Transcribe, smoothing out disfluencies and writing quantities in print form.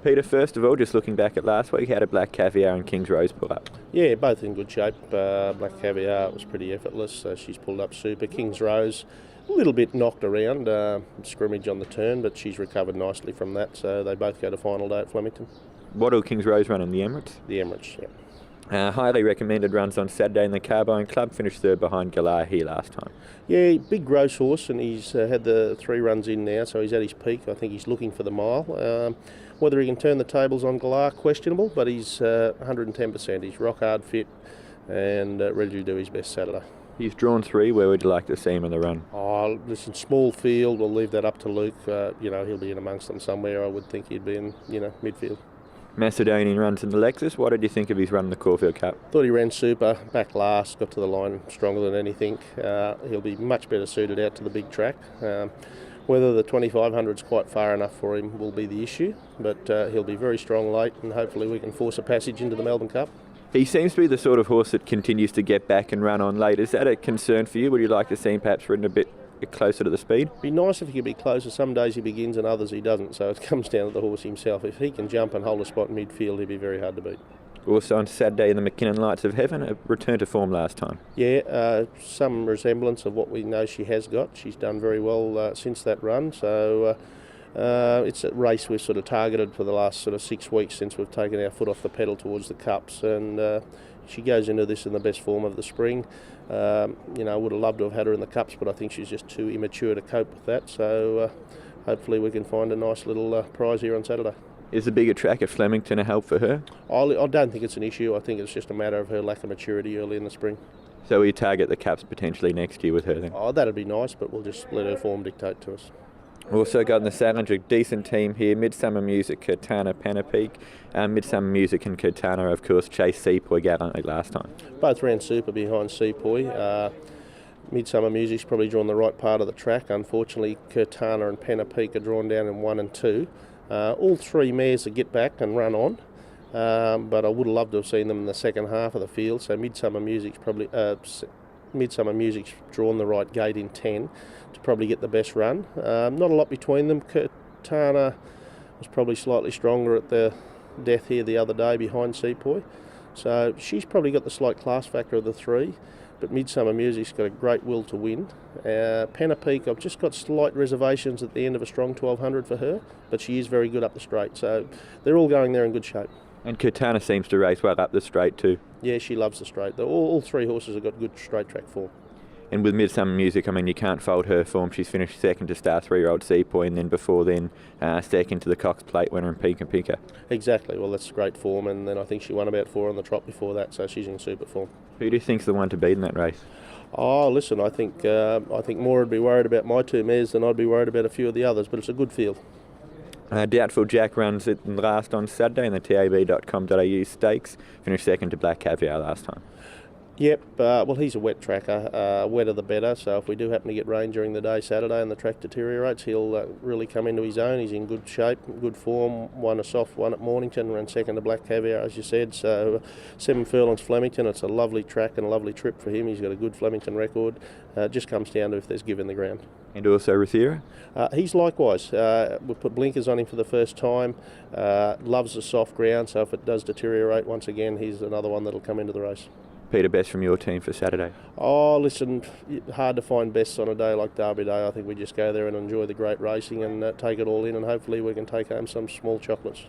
Peter, first of all, just looking back at last week, how did Black Caviar and King's Rose pull up? Yeah, both in good shape. Black Caviar was pretty effortless, she's pulled up super. King's Rose, a little bit knocked around, scrimmage on the turn, but she's recovered nicely from that, so they both go to final day at Flemington. What will King's Rose run in the Emirates? The Emirates, yeah. Highly recommended runs on Saturday in the Carbine Club, finished third behind Galar here last time. Yeah, big gross horse, and he's had the 3 runs in now, so he's at his peak. I think he's looking for the mile. Whether he can turn the tables on Galar, questionable, but he's 110%. He's rock hard fit and ready to do his best Saturday. He's drawn 3. Where would you like to see him in the run? Oh, listen, small field. We'll leave that up to Luke. He'll be in amongst them somewhere. I would think he'd be in, midfield. Macedonian runs in the Lexus. What did you think of his run in the Caulfield Cup? Thought he ran super, back last, got to the line stronger than anything. He'll be much better suited out to the big track. Whether the 2500 is quite far enough for him will be the issue, but he'll be very strong late, and hopefully we can force a passage into the Melbourne Cup. He seems to be the sort of horse that continues to get back and run on late. Is that a concern for you? Would you like to see him perhaps ridden a bit closer to the speed? It'd be nice if he could be closer. Some days he begins and others he doesn't, so it comes down to the horse himself. If he can jump and hold a spot in midfield, he'd be very hard to beat. Also on Saturday in the McKinnon Lights of Heaven, a return to form last time. Yeah, some resemblance of what we know she has got. She's done very well since that run, so it's a race we've sort of targeted for the last sort of 6 weeks since we've taken our foot off the pedal towards the Cups, and she goes into this in the best form of the spring. I would have loved to have had her in the Cups, but I think she's just too immature to cope with that, so hopefully we can find a nice little prize here on Saturday. Is the bigger track at Flemington a help for her? I don't think it's an issue. I think it's just a matter of her lack of maturity early in the spring. So we target the Cups potentially next year with her then? Oh, that'd be nice, but we'll just let her form dictate to us. Also got in the Salinger, decent team here. Midsummer Music, Kurtana, Panapeak. Midsummer Music and Kurtana, of course, chased Sepoy gallantly last time. Both ran super behind Sepoy. Midsummer Music's probably drawn the right part of the track. Unfortunately, Kurtana and Panapeak are drawn down in 1 and 2. All 3 mares that get back and run on, but I would have loved to have seen them in the second half of the field. So Midsummer Music's drawn the right gate in 10 to probably get the best run. Not a lot between them. Kurtana was probably slightly stronger at the death here the other day behind Sepoy, so she's probably got the slight class factor of the 3. But Midsummer Music's got a great will to win. Panapeak, I've just got slight reservations at the end of a strong 1200 for her, but she is very good up the straight, so they're all going there in good shape. And Kurtana seems to race well up the straight too. Yeah, she loves the straight. All 3 horses have got good straight track form. And with Midsummer Music, I mean, you can't fault her form. She's finished second to star 3-year-old Sepoy, and then before then, second to the Cox Plate winner and Pink and Pinker. Exactly. Well, that's great form, and then I think she won about 4 on the trot before that, so she's in super form. Who do you think's the one to beat in that race? Oh, listen, I think more would be worried about my 2 mares than I'd be worried about a few of the others, but it's a good field. Doubtful Jack runs it last on Saturday in the tab.com.au stakes. Finished second to Black Caviar last time. Yep, well, he's a wet tracker, wetter the better, so if we do happen to get rain during the day Saturday and the track deteriorates, he'll really come into his own. He's in good shape, good form, won a soft one at Mornington, ran second to Black Caviar, as you said, so 7 furlongs Flemington. It's a lovely track and a lovely trip for him. He's got a good Flemington record. Just comes down to if there's give in the ground. And also Rathira? He's likewise. We've put blinkers on him for the first time. Loves the soft ground, so if it does deteriorate once again, he's another one that'll come into the race. Peter, best from your team for Saturday? Oh, listen, hard to find bests on a day like Derby Day. I think we just go there and enjoy the great racing and take it all in, and hopefully we can take home some small chocolates.